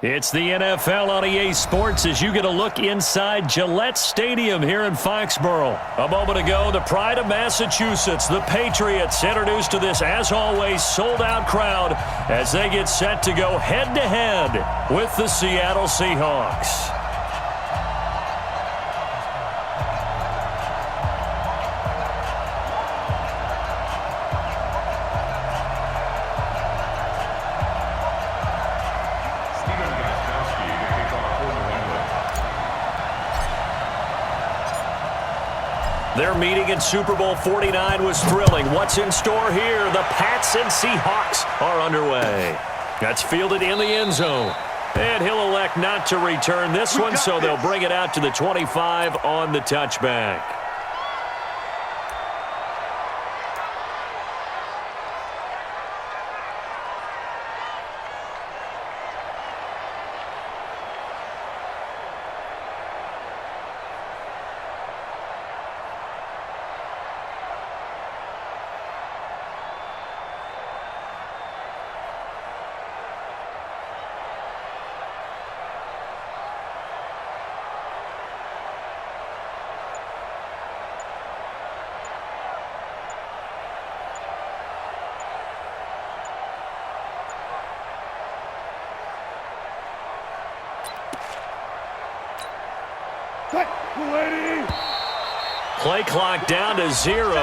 It's the NFL on EA Sports as you get a look inside Gillette Stadium here in Foxborough. A moment ago, the pride of Massachusetts, the Patriots, introduced to this, as always, sold-out crowd as they get set to go head-to-head with the Seattle Seahawks. Their meeting in Super Bowl 49 was thrilling. What's in store here? The Pats and Seahawks are underway. That's fielded in the end zone. And he'll elect not to return this one, so they'll bring it out to the 25 on the touchback. Play clock down to 0,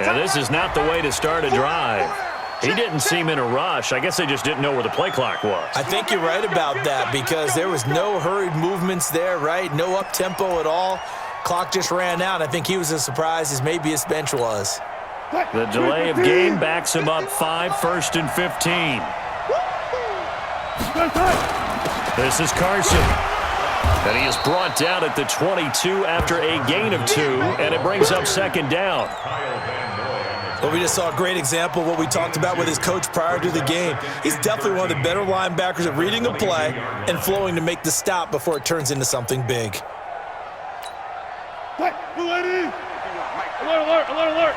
and this is not the way to start a drive. He didn't seem in a rush. I guess they just didn't know where the play clock was. I think you're right about that because there was no hurried movements there, right? No up-tempo at all. Clock just ran out. I think he was as surprised as maybe his bench was. The delay of game backs him up 5, 1st and 15. This is Carson. And he is brought down at the 22 after a gain of 2, and it brings up second down. Well, we just saw a great example of what we talked about with his coach prior to the game. He's definitely one of the better linebackers at reading a play and flowing to make the stop before it turns into something big. Alert, alert, alert, alert.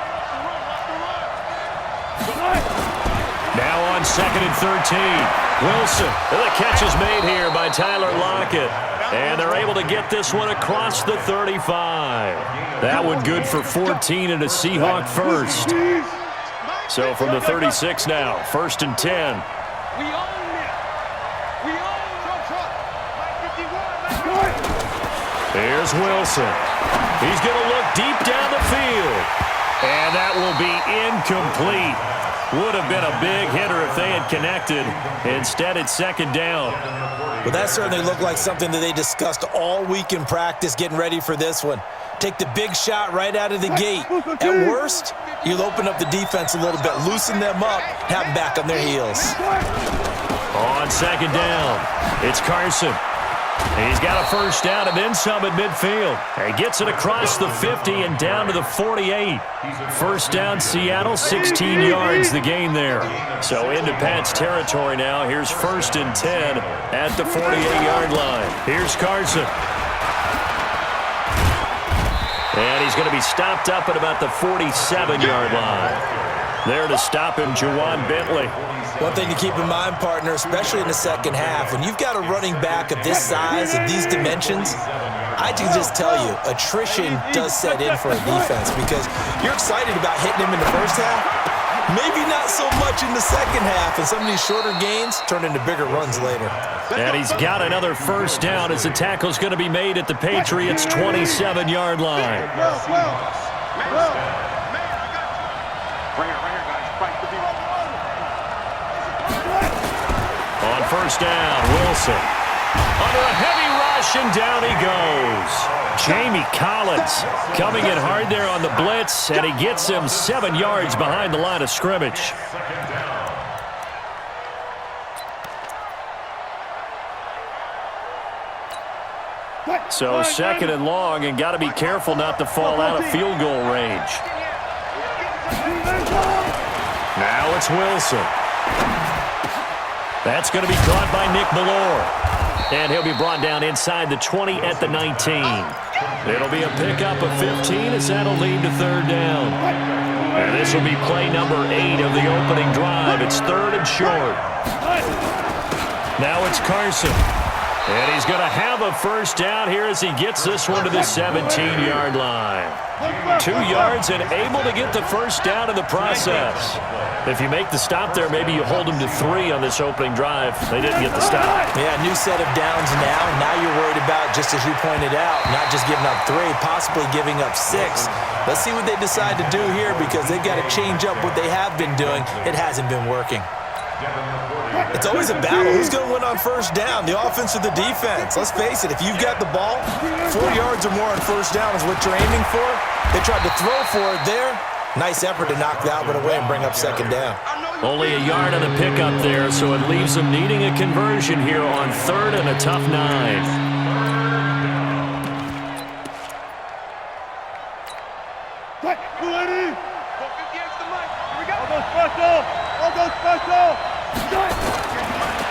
Now on 2nd and 13. Wilson. The catch is made here by Tyler Lockett. And they're able to get this one across the 35. That one good for 14 and a Seahawk first. So from the 36 now, 1st and 10. We own it. We own it. Here's Wilson. He's going to look deep down the field. And that will be incomplete. Would have been a big hitter if they had connected. Instead, it's second down. Well, that certainly looked like something that they discussed all week in practice getting ready for this one. Take the big shot right out of the gate. At worst, you'll open up the defense a little bit, loosen them up, have them back on their heels. On second down, it's Carson. He's got a first down and then some at midfield. He gets it across the 50 and down to the 48. First down, Seattle, 16 yards the gain there. So into Pats territory now. Here's 1st and 10 at the 48-yard line. Here's Carson. And he's going to be stopped up at about the 47-yard line. There to stop him, Juwan Bentley. One thing to keep in mind, partner, especially in the second half, when you've got a running back of this size, of these dimensions, I can just tell you, attrition does set in for a defense because you're excited about hitting him in the first half, maybe not so much in the second half, and some of these shorter gains turn into bigger runs later. And he's got another first down as the tackle's going to be made at the Patriots' 27-yard line. On first down, Wilson. Under a heavy rush, and down he goes. Jamie Collins coming in hard there on the blitz, and he gets him 7 yards behind the line of scrimmage. So 2nd and long, and got to be careful not to fall out of field goal range. Now it's Wilson. That's going to be caught by Nick Ballore. And he'll be brought down inside the 20 at the 19. It'll be a pickup of 15 as that'll lead to 3rd down. And this will be play number 8 of the opening drive. It's 3rd and short. Now it's Carson. And he's going to have a first down here as he gets this one to the 17-yard line. 2 yards and able to get the first down in the process. If you make the stop there, maybe you hold them to 3 on this opening drive. They didn't get the stop. Yeah, new set of downs now. Now you're worried about, just as you pointed out, not just giving up 3, possibly giving up 6. Let's see what they decide to do here because they've got to change up what they have been doing. It hasn't been working. It's always a battle. Who's going to win on first down, the offense or the defense? Let's face it, if you've got the ball, 4 yards or more on first down is what you're aiming for. They tried to throw for it there. Nice effort to knock that one away and bring up second down. Only a yard on the pickup there, so it leaves them needing a conversion here on 3rd and a tough 9.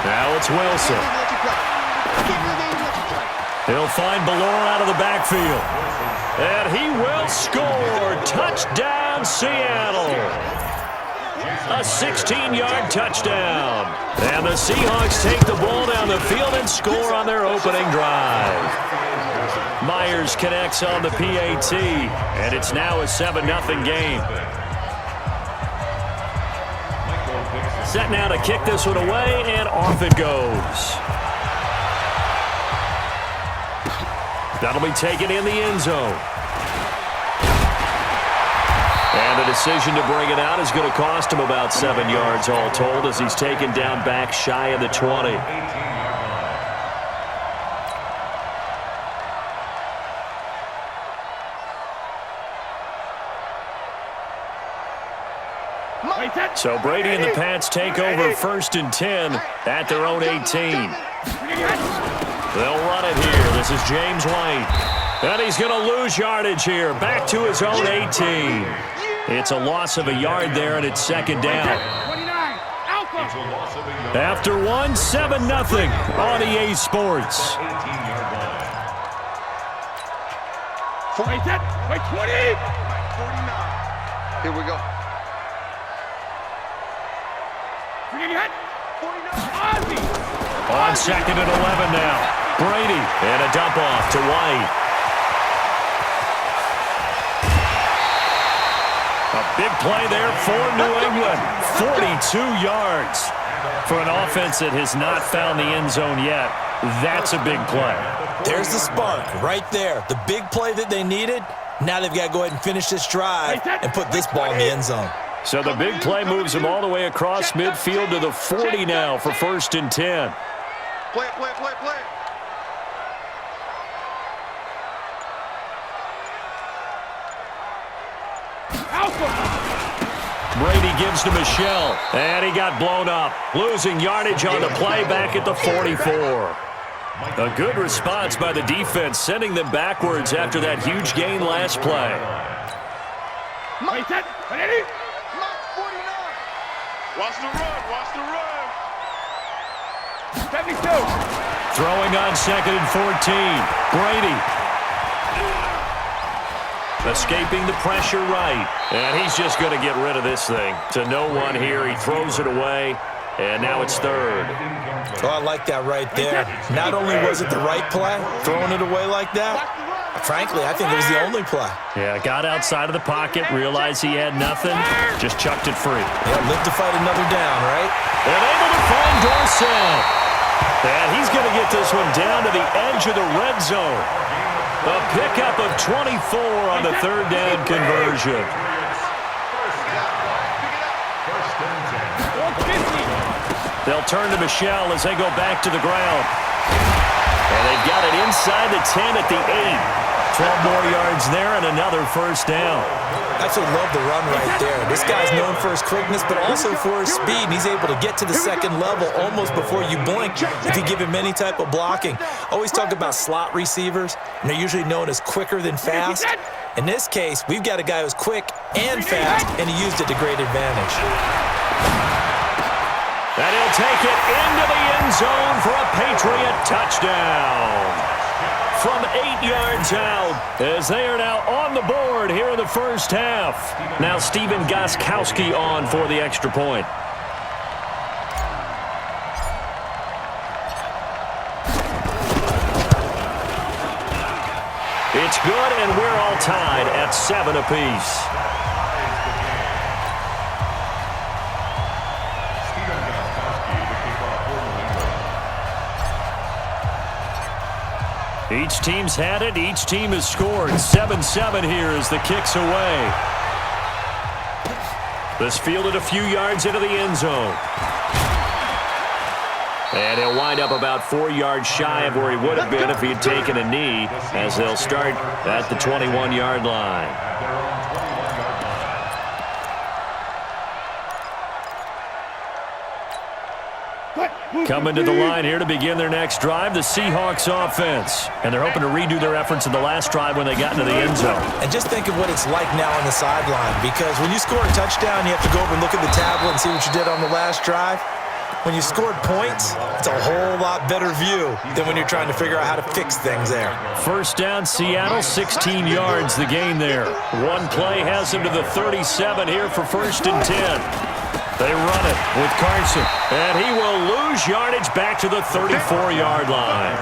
Now it's Wilson. He'll find Ballore out of the backfield. And he will score. Touchdown, Seattle. A 16-yard touchdown. And the Seahawks take the ball down the field and score on their opening drive. Myers connects on the PAT, and it's now a 7-0 game. Set now to kick this one away, and off it goes. That'll be taken in the end zone. And the decision to bring it out is going to cost him about 7 yards all told as he's taken down back shy of the 20. So Brady and the Pats take over 1st and 10 at their own 18. They'll run it here. This is James White. And he's going to lose yardage here. Back to his own 18. It's a loss of a yard there, and it's second down. After 1, 7-0 on EA Sports. 20. Here we go. On 2nd and 11 now. Brady and a dump off to White. A big play there for New England. 42 yards for an offense that has not found the end zone yet. That's a big play. There's the spark right there. The big play that they needed. Now they've got to go ahead and finish this drive and put this ball in the end zone. So the big play moves them all the way across midfield to the 40 now for 1st and 10. Play. Brady gives to Michelle, and he got blown up. Losing yardage on the play back at the 44. A good response by the defense, sending them backwards after that huge gain last play. Watch the run. 72. Throwing on 2nd and 14. Brady. Escaping the pressure right. And he's just going to get rid of this thing. To no one here. He throws it away. And now it's 3rd. Oh, I like that right there. Not only was it the right play, throwing it away like that, frankly, I think it was the only play. Yeah, got outside of the pocket, realized he had nothing, just chucked it free. Yeah, live to fight another down, right? And able to find Dorsett. And he's going to get this one down to the edge of the red zone. A pickup of 24 on the 3rd down conversion. They'll turn to Michelle as they go back to the ground. And they've got it inside the 10 at the 8. 12 more yards there and another first down. I absolutely love the run right there. This guy's known for his quickness, but also for his speed. And he's able to get to the second level almost before you blink if you give him any type of blocking. Always talk about slot receivers, and they're usually known as quicker than fast. In this case, we've got a guy who's quick and fast, and he used it to great advantage. And he'll take it into the end zone for a Patriot touchdown. From 8 yards out, as they are now on the board here in the first half. Now Steven Gostkowski on for the extra point. It's good, and we're all tied at 7 apiece. Each team's had it. Each team has scored. 7-7 here as the kick's away. This fielded a few yards into the end zone. And he'll wind up about 4 yards shy of where he would have been if he had taken a knee, as they'll start at the 21-yard line. Coming to the line here to begin their next drive, the Seahawks offense. And they're hoping to redo their efforts in the last drive when they got into the end zone. And just think of what it's like now on the sideline, because when you score a touchdown, you have to go over and look at the tablet and see what you did on the last drive. When you scored points, it's a whole lot better view than when you're trying to figure out how to fix things there. First down, Seattle, 16 yards the gain there. One play has them to the 37 here for 1st and 10. They run it with Carson, and he will lose yardage back to the 34-yard line.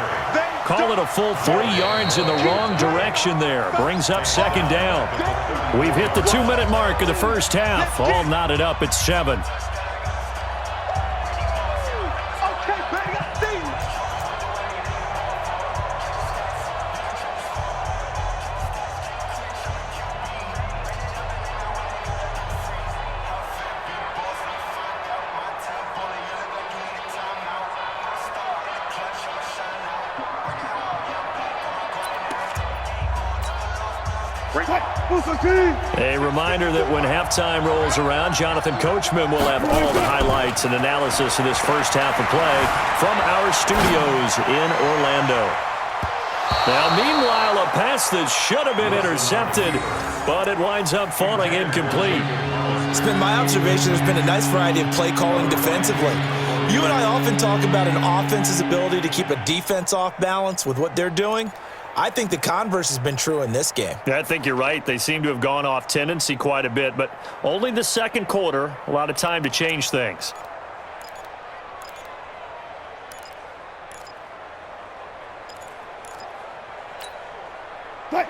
Call it a full 3 yards in the wrong direction there. Brings up 2nd down. We've hit the 2-minute mark of the first half. All knotted up at 7. A reminder that when halftime rolls around, Jonathan Coachman will have all the highlights and analysis of this first half of play from our studios in Orlando. Now, meanwhile, a pass that should have been intercepted, but it winds up falling incomplete. It's been my observation there's been a nice variety of play calling defensively. You and I often talk about an offense's ability to keep a defense off balance with what they're doing. I think the converse has been true in this game. I think you're right. They seem to have gone off tendency quite a bit, but only the second quarter, a lot of time to change things.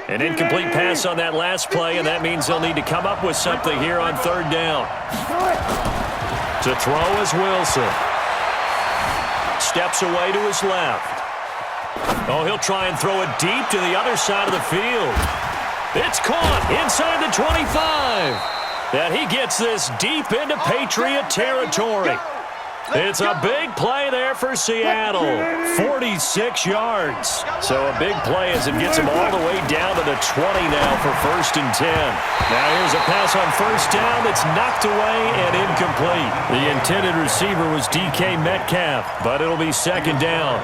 An incomplete pass on that last play, and that means they'll need to come up with something here on 3rd down. To throw is Wilson. Steps away to his left. Oh, he'll try and throw it deep to the other side of the field. It's caught inside the 25. And he gets this deep into Patriot territory. It's a big play there for Seattle. 46 yards. So a big play as it gets him all the way down to the 20 now for 1st and 10. Now here's a pass on 1st down that's knocked away and incomplete. The intended receiver was DK Metcalf, but it'll be 2nd down.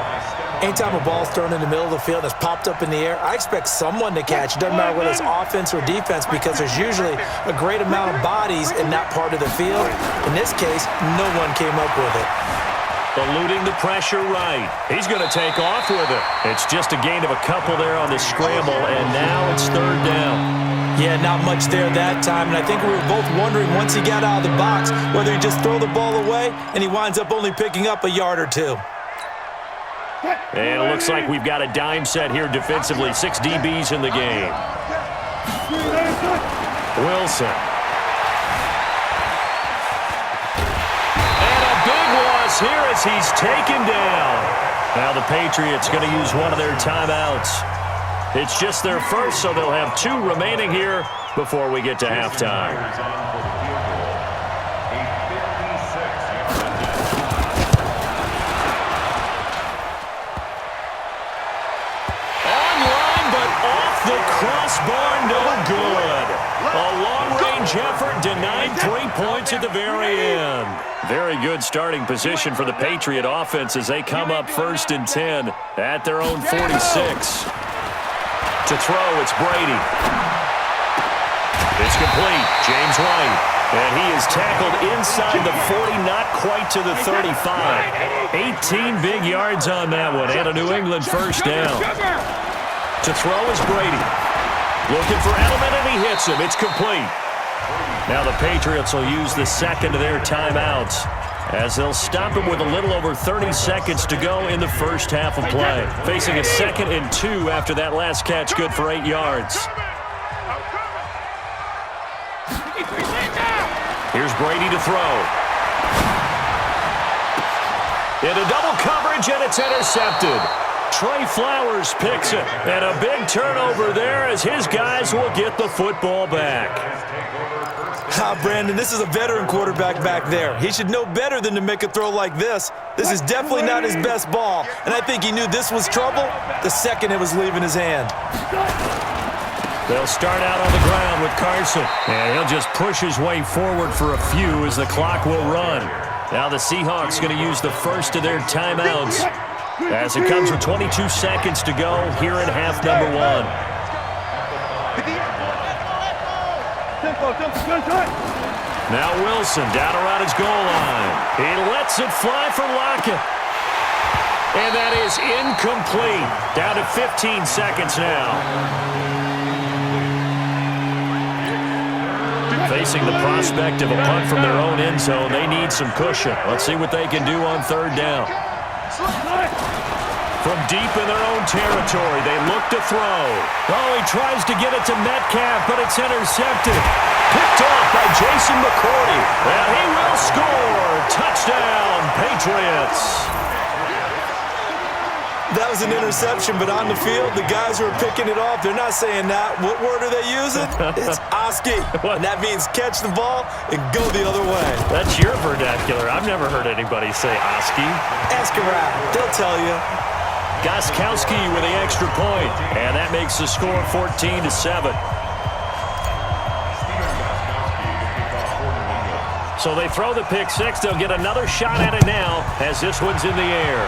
Anytime a ball's thrown in the middle of the field that's popped up in the air, I expect someone to catch. It doesn't matter whether it's offense or defense, because there's usually a great amount of bodies in that part of the field. In this case, no one came up with it. Eluding the pressure right. He's going to take off with it. It's just a gain of a couple there on the scramble, and now it's 3rd down. Yeah, not much there that time, and I think we were both wondering once he got out of the box whether he'd just throw the ball away, and he winds up only picking up a yard or 2. And it looks like we've got a dime set here defensively. 6 DBs in the game. Wilson. And a big loss here as he's taken down. Now the Patriots going to use one of their timeouts. It's just their first, so they'll have 2 remaining here before we get to halftime. Crossbar, no good. A long-range effort denied 3 points at the very end. Very good starting position for the Patriot offense as they come up 1st and 10 at their own 46. To throw, it's Brady. It's complete. James White. And he is tackled inside the 40, not quite to the 35. 18 big yards on that one, and a New England 1st down. To throw is Brady. Looking for Edelman, and he hits him. It's complete. Now the Patriots will use the second of their timeouts. as they'll stop him with a little over 30 seconds to go in the first half of play. Facing a 2nd and 2 after that last catch, good for 8 yards. Here's Brady to throw. Into double coverage, and it's intercepted. Trey Flowers picks it, and a big turnover there as his guys will get the football back. Brandon, this is a veteran quarterback back there. He should know better than to make a throw like this. This is definitely not his best ball, and I think he knew this was trouble the second it was leaving his hand. They'll start out on the ground with Carson, and he'll just push his way forward for a few as the clock will run. Now the Seahawks going to use the first of their timeouts as it comes with 22 seconds to go here in half number 1. Now Wilson down around his goal line. He lets it fly for Lockett. And that is incomplete. Down to 15 seconds now. Facing the prospect of a punt from their own end zone, they need some cushion. Let's see what they can do on 3rd down. From deep in their own territory, they look to throw. Oh, he tries to get it to Metcalf, but it's intercepted. Picked off by Jason McCourty. And he will score. Touchdown, Patriots. That was an interception, but on the field, the guys who are picking it off, they're not saying that. What word are they using? It's Oski. And that means catch the ball and go the other way. That's your vernacular. I've never heard anybody say Oski. Ask around. They'll tell you. Gostkowski with the extra point, and that makes the score 14-7. So they throw the pick six. They'll get another shot at it now as this one's in the air.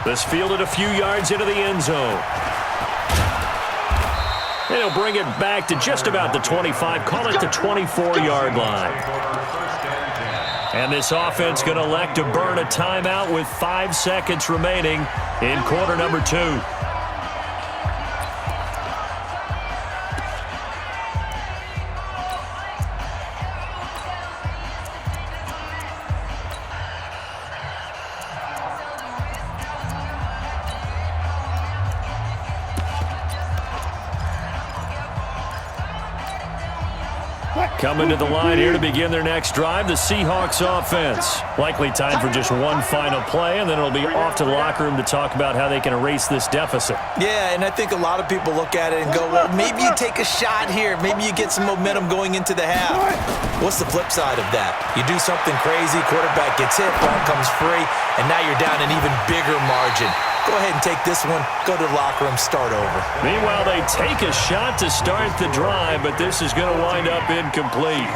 This fielded a few yards into the end zone. And he'll bring it back to just about the 25, call it the 24-yard line. And this offense going to elect to burn a timeout with 5 seconds remaining in quarter number 2. Coming to the line here to begin their next drive, the Seahawks offense. Likely time for just one final play, and then it'll be off to the locker room to talk about how they can erase this deficit. Yeah, and I think a lot of people look at it and go, well, maybe you take a shot here. Maybe you get some momentum going into the half. What's the flip side of that? You do something crazy, quarterback gets hit, ball comes free, and now you're down an even bigger margin. Go ahead and take this one, go to the locker room, start over. Meanwhile, they take a shot to start the drive, but this is going to wind up incomplete.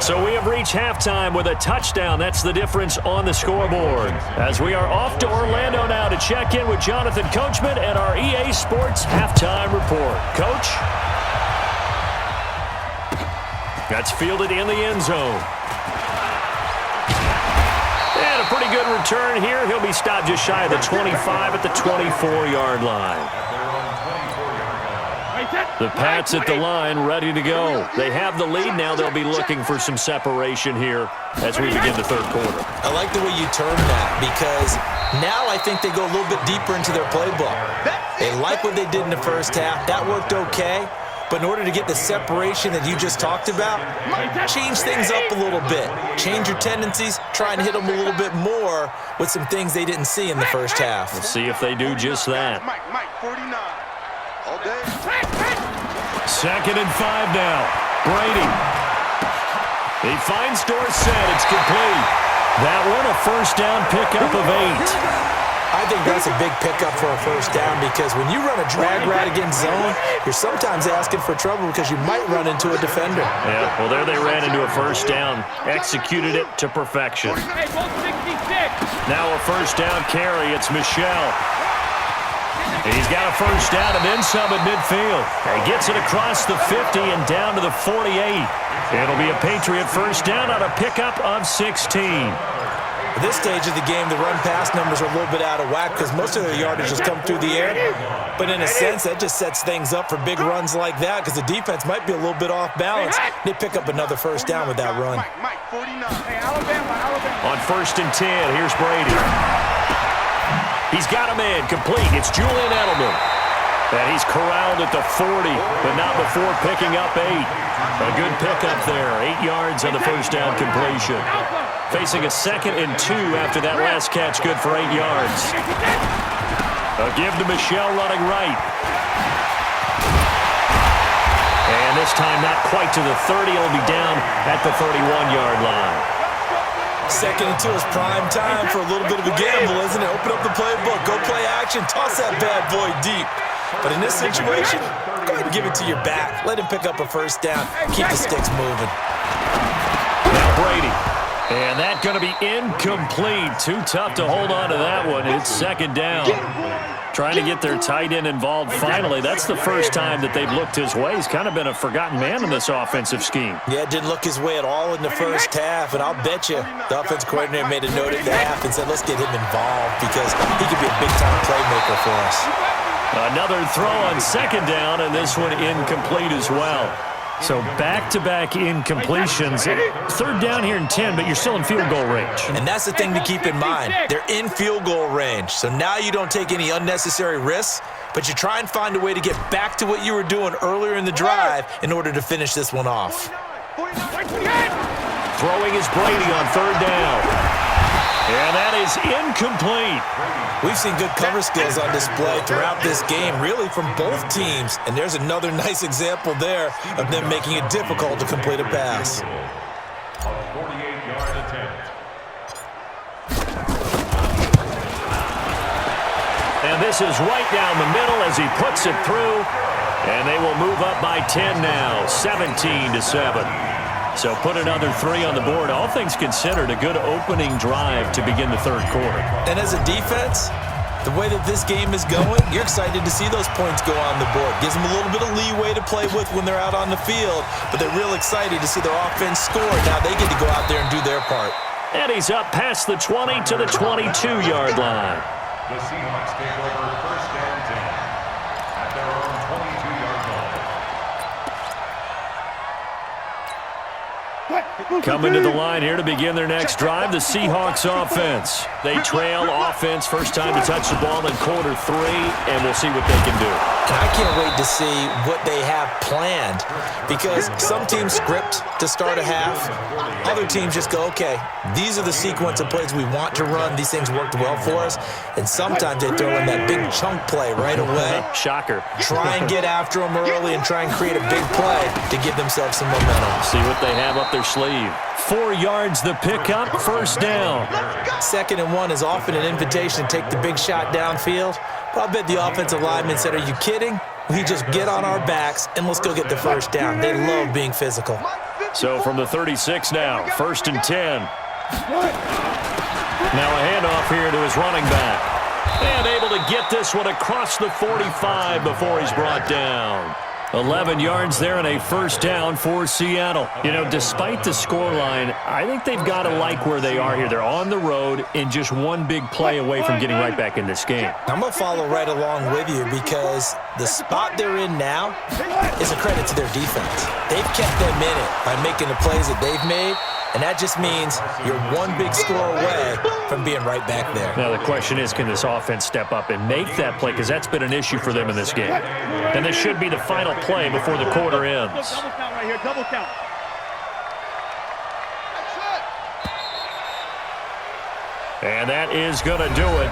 So we have reached halftime with a touchdown. That's the difference on the scoreboard. As we are off to Orlando now to check in with Jonathan Coachman and our EA Sports halftime report. Coach? That's fielded in the end zone. And a pretty good return here. He'll be stopped just shy of the 25 at the 24-yard line. The Pats at the line ready to go. They have the lead now. They'll be looking for some separation here as we begin the third quarter. I like the way you turn that because now I think they go a little bit deeper into their playbook. They like what they did in the first half. That worked okay. But in order to get the separation that you just talked about, change things up a little bit. Change your tendencies, try and hit them a little bit more with some things they didn't see in the first half. We'll see if they do just that. 49. All day. 2nd and 5 now. Brady. He finds Dorsett. It's complete. That one a first down pickup of 8. I think that's a big pickup for a first down because when you run a drag route against zone, you're sometimes asking for trouble because you might run into a defender. Yeah, well, there they ran into a first down. Executed it to perfection. Now a first down carry. It's Michelle. He's got a first down and then some at midfield. He gets it across the 50 and down to the 48. It'll be a Patriot first down on a pickup of 16. At this stage of the game, the run-pass numbers are a little bit out of whack because most of their yardage has come through the air. But in a sense, that just sets things up for big runs like that because the defense might be a little bit off balance. They pick up another first down with that run. On 1st and 10, here's Brady. He's got him in, complete. It's Julian Edelman. And he's corralled at the 40, but not before picking up 8. A good pickup there, 8 yards on the first down completion. Facing a 2nd and 2 after that last catch, good for 8 yards. A give to Michel running right. And this time not quite to the 30. He'll be down at the 31-yard line. 2nd and 2 is prime time for a little bit of a gamble, isn't it? Open up the playbook, go play action, toss that bad boy deep. But in this situation, go ahead and give it to your back. Let him pick up a first down. Keep the sticks moving. Now Brady. And that's going to be incomplete. Too tough to hold on to that one. It's 2nd down. Trying to get their tight end involved finally. That's the first time that they've looked his way. He's kind of been a forgotten man in this offensive scheme. Yeah, it didn't look his way at all in the first half. And I'll bet you the offensive coordinator made a note at the half and said, let's get him involved because he could be a big-time playmaker for us. Another throw on 2nd down, and this one incomplete as well. So back-to-back incompletions. 3rd down here in 10, but you're still in field goal range. And that's the thing to keep in mind. They're in field goal range. So now you don't take any unnecessary risks, but you try and find a way to get back to what you were doing earlier in the drive in order to finish this one off. Throwing is Brady on 3rd down. And that is incomplete. We've seen good cover skills on display throughout this game, really from both teams. And there's another nice example there of them making it difficult to complete a pass. And this is right down the middle as he puts it through. And they will move up by 10 now, 17-7. So put another 3 on the board. All things considered, a good opening drive to begin the 3rd quarter. And as a defense, the way that this game is going, you're excited to see those points go on the board. Gives them a little bit of leeway to play with when they're out on the field, but they're real excited to see their offense score. Now they get to go out there and do their part. And he's up past the 20 to the 22-yard line. The Seahawks take over 1st and 10 at their own 22-yard line. Coming to the line here to begin their next drive, the Seahawks offense. They trail offense, first time to touch the ball in quarter 3, and we'll see what they can do. And I can't wait to see what they have planned because some teams script to start a half. Other teams just go, okay, these are the sequence of plays we want to run. These things worked well for us. And sometimes they throw in that big chunk play right away. Shocker. Try and get after them early and try and create a big play to give themselves some momentum. See what they have up their sleeve. 4 yards the pickup, first down. 2nd and 1 is often an invitation to take the big shot downfield. But I bet the offensive lineman said, are you kidding? We just get on our backs and let's go get the first down. They love being physical. So from the 36 now, 1st and 10. Now a handoff here to his running back. And able to get this one across the 45 before he's brought down. 11 yards there and a first down for Seattle. You know, despite the scoreline, I think they've got to like where they are here. They're on the road and just one big play away from getting right back in this game. I'm going to follow right along with you because the spot they're in now is a credit to their defense. They've kept them in it by making the plays that they've made, and that just means you're one big score away from being right back there. Now the question is, can this offense step up and make that play? Because that's been an issue for them in this game. And this should be the final play before the quarter ends. Double count right here, double count. And that is going to do it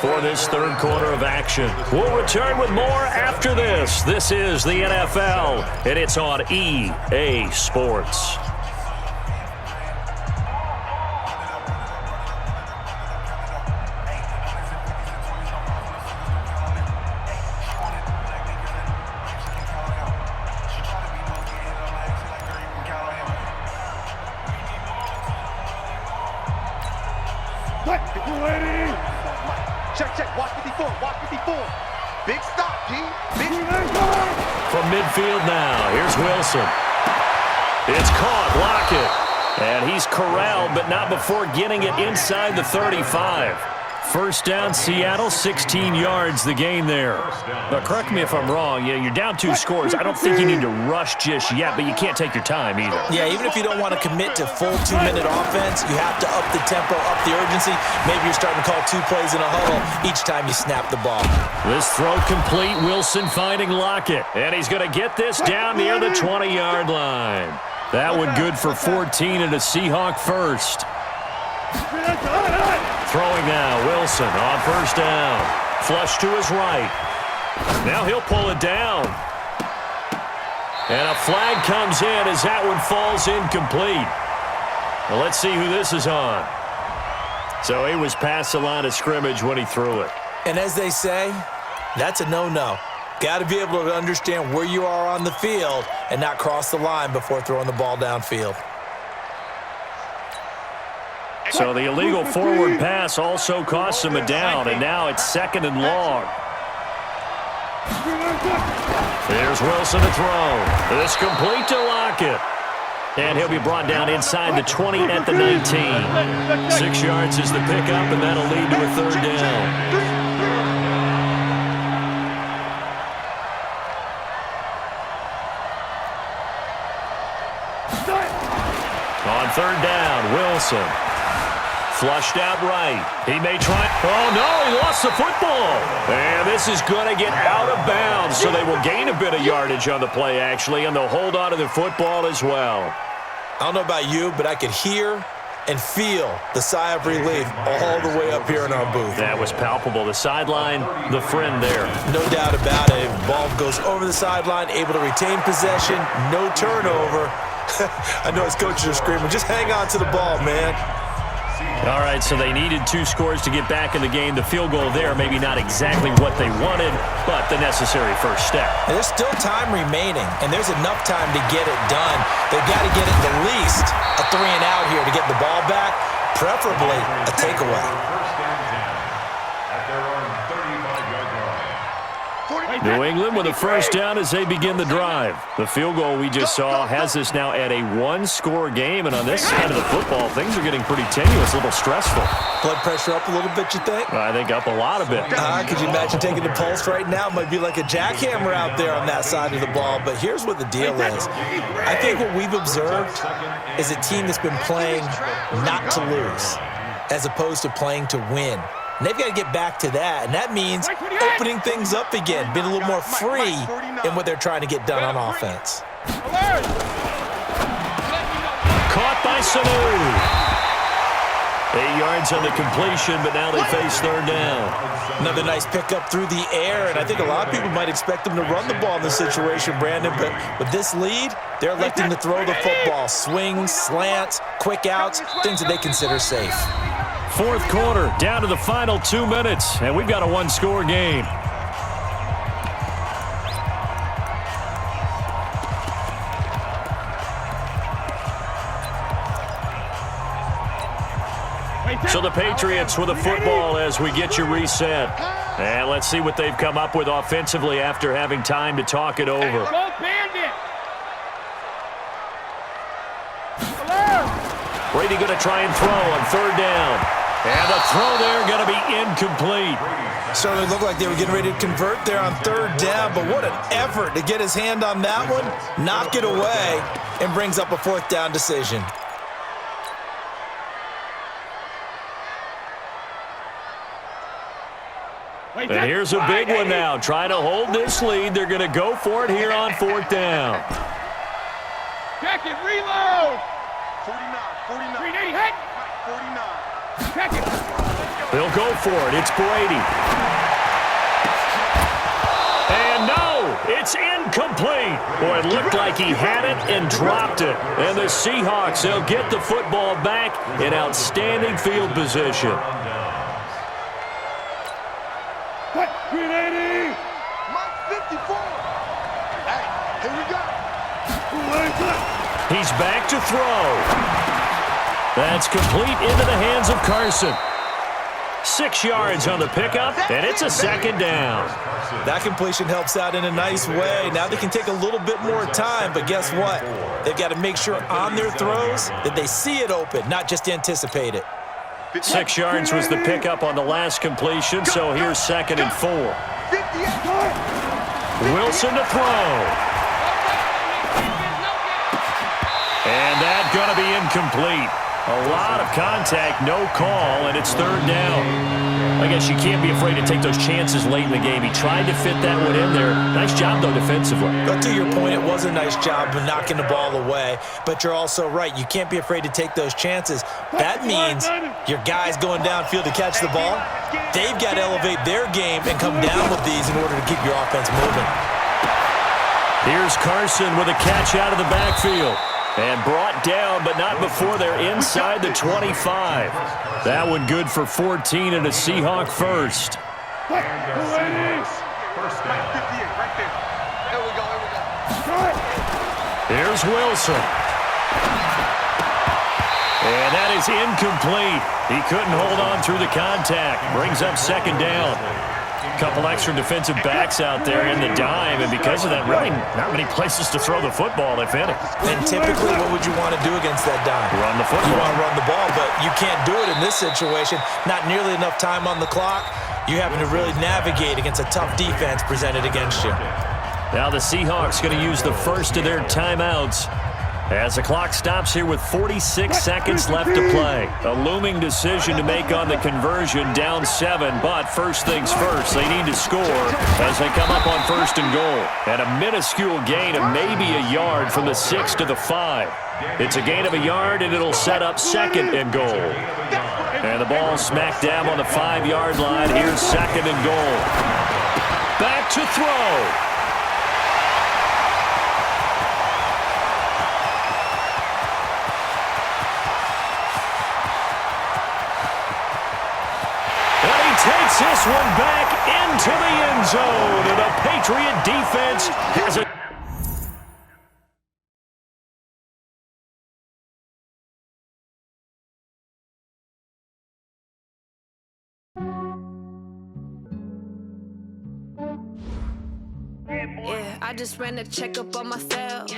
for this 3rd quarter of action. We'll return with more after this. This is the NFL, and it's on EA Sports. Check, check, watch 54, watch 54. Big stop, G. Big From midfield now, here's Wilson. It's caught, Lockett. And he's corralled, but not before getting it inside the 35. First down, Seattle, 16 yards the gain there. But correct me if I'm wrong, you're down 2 scores. I don't think you need to rush just yet, but you can't take your time either. Yeah, even if you don't want to commit to full 2-minute offense, you have to up the tempo, up the urgency. Maybe you're starting to call 2 plays in a huddle each time you snap the ball. This throw complete, Wilson finding Lockett. And he's going to get this down near the 20-yard line. That one good for 14 and a Seahawk first. Throwing now, Wilson on first down. Flush to his right. Now he'll pull it down. And a flag comes in as that one falls incomplete. Well, let's see who this is on. So he was past the line of scrimmage when he threw it. And as they say, that's a no-no. Got to be able to understand where you are on the field and not cross the line before throwing the ball downfield. So the illegal forward pass also costs him a down, and now it's 2nd and long. Here's Wilson to throw. This complete to Lockett. And he'll be brought down inside the 20 at the 19. 6 yards is the pickup, and that'll lead to a 3rd down. On 3rd down, Wilson. Flushed out right. He may try. Oh, no, he lost the football. And this is going to get out of bounds, so they will gain a bit of yardage on the play, actually, and they'll hold on to the football as well. I don't know about you, but I could hear and feel the sigh of relief all the way up here in our booth. That was palpable. The sideline, the friend there. No doubt about it. Ball goes over the sideline, able to retain possession, no turnover. I know his coaches are screaming, just hang on to the ball, man. All right, so they needed 2 scores to get back in the game. The field goal there, maybe not exactly what they wanted, but the necessary first step. And there's still time remaining, and there's enough time to get it done. They've got to get at the least a 3-and-out here to get the ball back, preferably a takeaway. New England with a first down as they begin the drive. The field goal we just saw has us now at a 1-score game, and on this side of the football, things are getting pretty tenuous, a little stressful. Blood pressure up a little bit, you think? I think up a lot of it. Could you imagine taking the pulse right now? It might be like a jackhammer out there on that side of the ball, but here's what the deal is. I think what we've observed is a team that's been playing not to lose as opposed to playing to win. And they've got to get back to that, and that means opening things up again, being a little more free in what they're trying to get done on offense. Caught by Sanu. 8 yards on the completion, but now they face 3rd down. Another nice pickup through the air, and I think a lot of people might expect them to run the ball in this situation, Brandon, but with this lead, they're electing to throw the football. Swings, slants, quick outs, things that they consider safe. 4th quarter, down to the final 2 minutes, and we've got a 1-score game. So the Patriots with a football as we get you reset. And let's see what they've come up with offensively after having time to talk it over. Brady going to try and throw on 3rd down. And the throw there going to be incomplete. Certainly looked like they were getting ready to convert there on 3rd down, but what an effort to get his hand on that one, knock it away, and brings up a 4th down decision. And here's a big one now. Trying to hold this lead. They're going to go for it here on 4th down. Check it, reload! 49. 49. Check it! They'll go for it. It's Brady. And no, it's incomplete. Boy, it looked like he had it and dropped it. And the Seahawks, they'll get the football back in outstanding field position. Cut! 380! Mike 54. Hey, here we go. He's back to throw. That's complete into the hands of Carson. 6 yards on the pickup, and it's a second down. That completion helps out in a nice way. Now they can take a little bit more time, but guess what? They've got to make sure on their throws that they see it open, not just anticipate it. 6 yards was the pickup on the last completion, so here's 2nd and 4. Wilson to throw. And that's going to be incomplete. A lot of contact, no call, and it's 3rd down. I guess you can't be afraid to take those chances late in the game. He tried to fit that one in there. Nice job, though, defensively. But to your point, it was a nice job of knocking the ball away. But you're also right. You can't be afraid to take those chances. That means your guys going downfield to catch the ball, they've got to elevate their game and come down with these in order to keep your offense moving. Here's Carson with a catch out of the backfield. And brought down, but not before they're inside the 25. That one good for 14 and a Seahawk first. Right there. Here we go. Here's Wilson. And that is incomplete. He couldn't hold on through the contact. Brings up 2nd down. Couple extra defensive backs out there in the dime, and because of that, really not many places to throw the football, if any. And typically, what would you want to do against that dime? Run the football. You want to run the ball, but you can't do it in this situation. Not nearly enough time on the clock. You're having to really navigate against a tough defense presented against you. Now the Seahawks going to use the first of their timeouts as the clock stops here with 46 seconds left to play. A looming decision to make on the conversion, down 7, but first things first, they need to score as they come up on 1st and goal. And a minuscule gain of maybe a yard from the 6 to the 5. It's a gain of a yard, and it'll set up 2nd and goal. And the ball smacked down on the 5-yard line. Here's 2nd and goal. Back to throw. Takes this one back into the end zone, and the Patriot defense has a... Yeah, I just ran a checkup on myself.